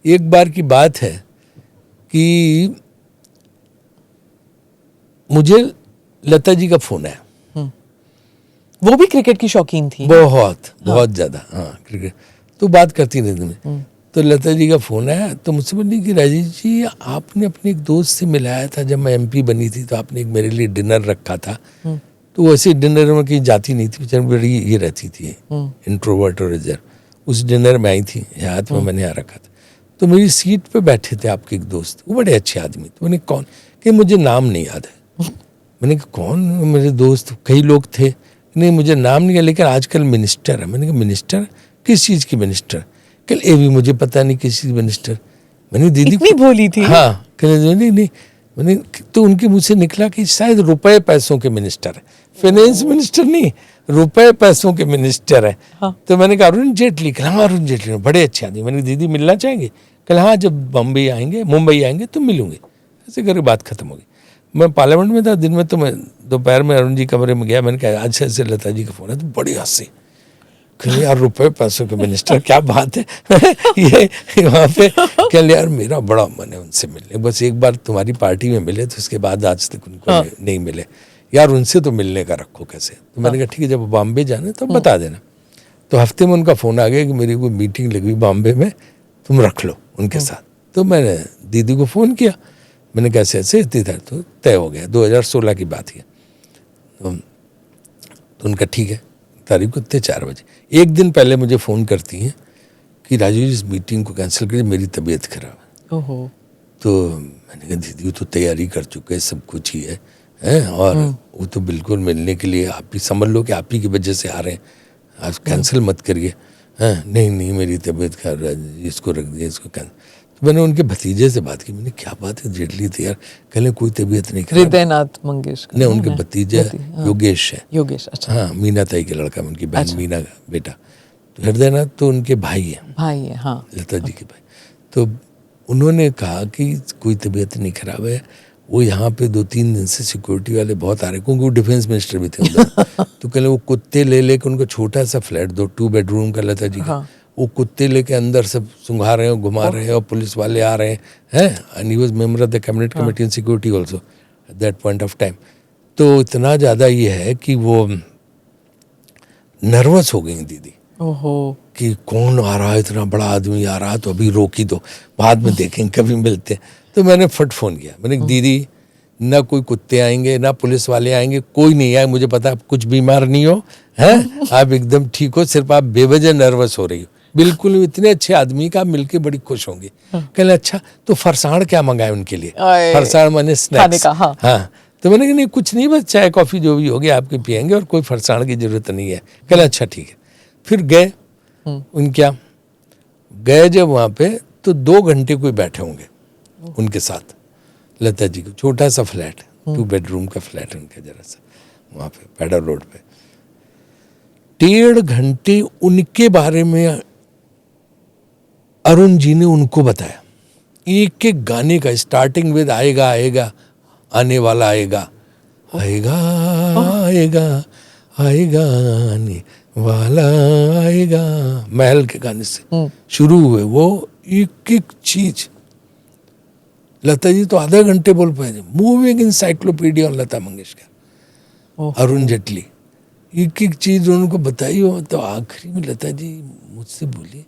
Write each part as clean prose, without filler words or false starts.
एक बार की बात है कि मुझे लता जी का फोन आया। वो भी क्रिकेट की शौकीन थी? बहुत ज्यादा। हाँ, क्रिकेट तो बात करती रहती मैं। तो लता जी का फोन आया तो मुझसे बोली कि राजीव जी, आपने अपने एक दोस्त से मिलाया था जब मैं MP बनी थी, तो आपने एक मेरे लिए डिनर रखा था। तो वैसे डिनर में कहीं जाती नहीं थी, बेचारी बड़ी ये रहती थी, इंट्रोवर्ट और रिजर्व। उस डिनर में आई थी, हाथ में मैंने यहाँ रखा था। तो मेरी सीट पे बैठे थे आपके एक दोस्त, वो बड़े अच्छे आदमी। तो मैंने कौन, कि मुझे नाम नहीं याद है। मैंने कहा कौन? मेरे दोस्त कई लोग थे, नहीं मुझे नाम नहीं है, लेकिन आजकल मिनिस्टर है। मैंने कहा मिनिस्टर? किस चीज़ की मिनिस्टर? कल ये भी मुझे पता नहीं किस चीज़ मिनिस्टर। मैंने दीदी इतनी भोली थी? हाँ, नहीं नहीं। मैंने तो उनके मुँह से निकला कि शायद रुपए पैसों के मिनिस्टर है, फाइनेंस मिनिस्टर नहीं, रुपए पैसों के मिनिस्टर है। हाँ। तो मैंने कहा अरुण जेटली। कहा हाँ अरुण जेटली, बड़े अच्छे आदमी। मैंने दीदी मिलना चाहेंगे? कल हाँ, जब मुंबई आएंगे तो मिलूंगे। ऐसे करके बात खत्म हो गई। मैं पार्लियामेंट में था दिन में, तो मैं दोपहर में अरुण जी कमरे में गया। मैंने कहा आज से लता जी का फोन है। तो बड़ी हंसी, यार रुपए पैसों के मिनिस्टर, क्या बात है। ये वहाँ पे कल यार मेरा बड़ा मन है उनसे मिलने, बस एक बार तुम्हारी पार्टी में मिले, तो उसके बाद आज तक उनको नहीं मिले यार, उनसे तो मिलने का रखो कैसे। तो मैंने कहा ठीक है, जब बॉम्बे जाना तो बता देना। तो हफ्ते में उनका फ़ोन आ गया कि मेरी कोई मीटिंग लगी बॉम्बे में, तुम रख लो उनके साथ। तो मैंने दीदी को फ़ोन किया, मैंने कैसे ऐसे इधर, तो तय हो गया। 2016 की बात है। तो उनका ठीक है, तारीख को 4 बजे। एक दिन पहले मुझे फ़ोन करती हैं कि राजीव इस मीटिंग को कैंसिल करिए, मेरी तबीयत खराब है। ओहो। तो मैंने कहा दीदी वो तो तैयारी कर चुके हैं, सब कुछ ही है और वो तो बिल्कुल मिलने के लिए, आप ही समझ लो कि आप ही की वजह से आ रहे हैं, आप कैंसिल मत करिए। नहीं मेरी तबीयत खराब है, इसको रख दिए, इसको कैंसिल। तो मैंने उनके भतीजे से बात की, मैंने क्या बात है जेटली थे यार, कहले कोई तबीयत नहीं खराब। हृदयनाथ मंगेशकर नहीं, उनके भतीजे योगेश है। योगेश, अच्छा। हाँ, मीना ताई के लड़का, उनकी बहन मीना का बेटा। तो हृदयनाथ तो उनके भाई है, हाँ, लता जी के भाई। तो उन्होंने कहा कि कोई तबीयत नहीं खराब है, वो यहाँ पे 2-3 दिन से सिक्योरिटी वाले बहुत आ रहे, क्योंकि वो डिफेंस मिनिस्टर भी थे उधर। तो कहले वो कुत्ते ले लेके, उनका छोटा सा फ्लैट 2 बेडरूम का लता जी का, वो कुत्ते लेके अंदर सब सुंघा रहे हो, घुमा रहे हैं, और पुलिस वाले आ रहे हैं। And he was member of the cabinet committee in security also at that point of time. तो इतना ज़्यादा ये है कि वो नर्वस हो गई दीदी। ओहो। कि कौन आ रहा है, इतना बड़ा आदमी आ रहा है, तो अभी रोक ही दो, बाद में देखेंगे, कभी मिलते हैं। तो मैंने फट फ़ोन किया, मैंने दीदी ना कोई कुत्ते आएंगे ना पुलिस वाले आएंगे, कोई नहीं आए, मुझे पता आप कुछ बीमार नहीं हो, हैं आप एकदम ठीक हो, सिर्फ आप बेवजह नर्वस हो रही हो। बिल्कुल, इतने अच्छे आदमी का मिलके बड़ी खुश होंगे। कहले अच्छा, तो फरसाण क्या मंगाए उनके लिए? फरसाण माने स्नैक्स। हाँ, तो मैंने कहा नहीं कुछ नहीं, बस चाय कॉफ़ी जो भी होगी आपके पियेंगे, और कोई फरसाण की जरूरत नहीं है। कहले अच्छा ठीक है। फिर गए उनके गए जब वहाँ पे, तो 2 घंटे कोई बैठे होंगे उनके साथ लता जी को। छोटा सा फ्लैट, 2 बेडरूम का फ्लैट है उनका, जरा सा वहाँ पे पैडर रोड पे। 1.5 घंटे उनके बारे में अरुण जी ने उनको बताया, एक एक गाने का, स्टार्टिंग विद आएगा आएगा, आने वाला आएगा, आएगा आएगा आएगा, आने वाला आएगा, महल के गाने से शुरू हुए वो एक एक चीज। लता जी तो आधा घंटे बोल पाए, moving encyclopedia on Lata Mangeshkar, Arun Jaitley, एक एक चीज उनको बताई हो। तो आखिरी में लता जी मुझसे बोली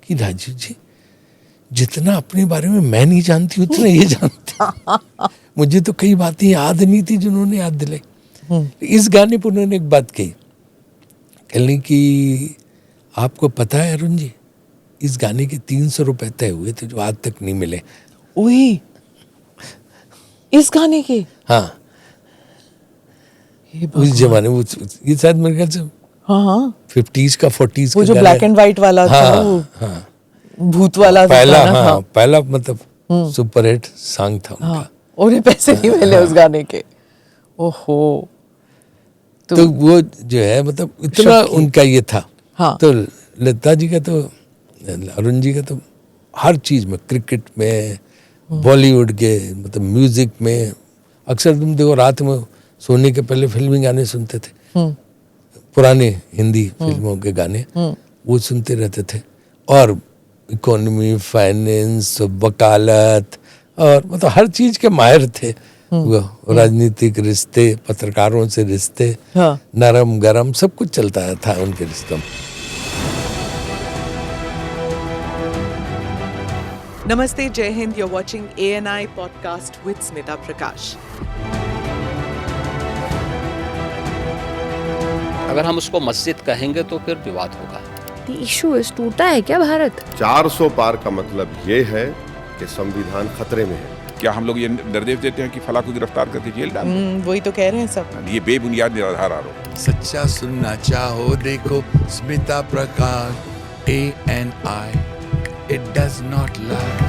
कि राजीव जी, जितना अपने बारे में मैं नहीं जानती उतना ये जानती। मुझे तो कई बातें याद नहीं थी जिन्होंने याद दिलाई। इस गाने पर उन्होंने एक बात कही, कहने की आपको पता है अरुण जी, इस गाने के 300 रुपए तय हुए थे जो आज तक नहीं मिले। वही इस गाने के? हाँ, उस जमाने वो, ये शायद मेरे ख्याल से हाँ 50s का 40s वो का जो ब्लैक एंड व्हाइट वाला था, वो भूत वाला पहला, पहला मतलब सुपरहिट सॉन्ग था उनका। और पैसे नहीं मिले उस गाने के। ओहो। तो वो जो है मतलब इतना उनका ये था। तो लता जी का तो, अरुण जी का तो हर चीज में, क्रिकेट में, बॉलीवुड के मतलब म्यूजिक में, अक्सर तुम देखो रात में सोने के पहले फिल्मी गाने सुनते थे, पुराने हिंदी फिल्मों के गाने वो सुनते रहते थे। और इकोनॉमी, फाइनेंस, वकालत और मतलब हर चीज के माहिर थे वो। राजनीतिक रिश्ते, पत्रकारों से रिश्ते, हाँ। नरम गरम सब कुछ चलता था उनके रिश्तों में। Namaste, Jai Hind. You're watching ANI podcast with Smita Prakash. अगर हम उसको मस्जिद कहेंगे तो फिर विवाद होगा। The issue is टूटा है क्या भारत? 400 पार का मतलब ये है कि संविधान खतरे में है। क्या हम लोग ये निर्देश देते हैं कि फला को गिरफ्तार करके जेल डाल दें? वही तो कह रहे हैं सब। ये बेबुनियाद निराधार आरोप। सच्चा सुनना चाहो देखो स्मिता प्रकाश ANI, it does not lie।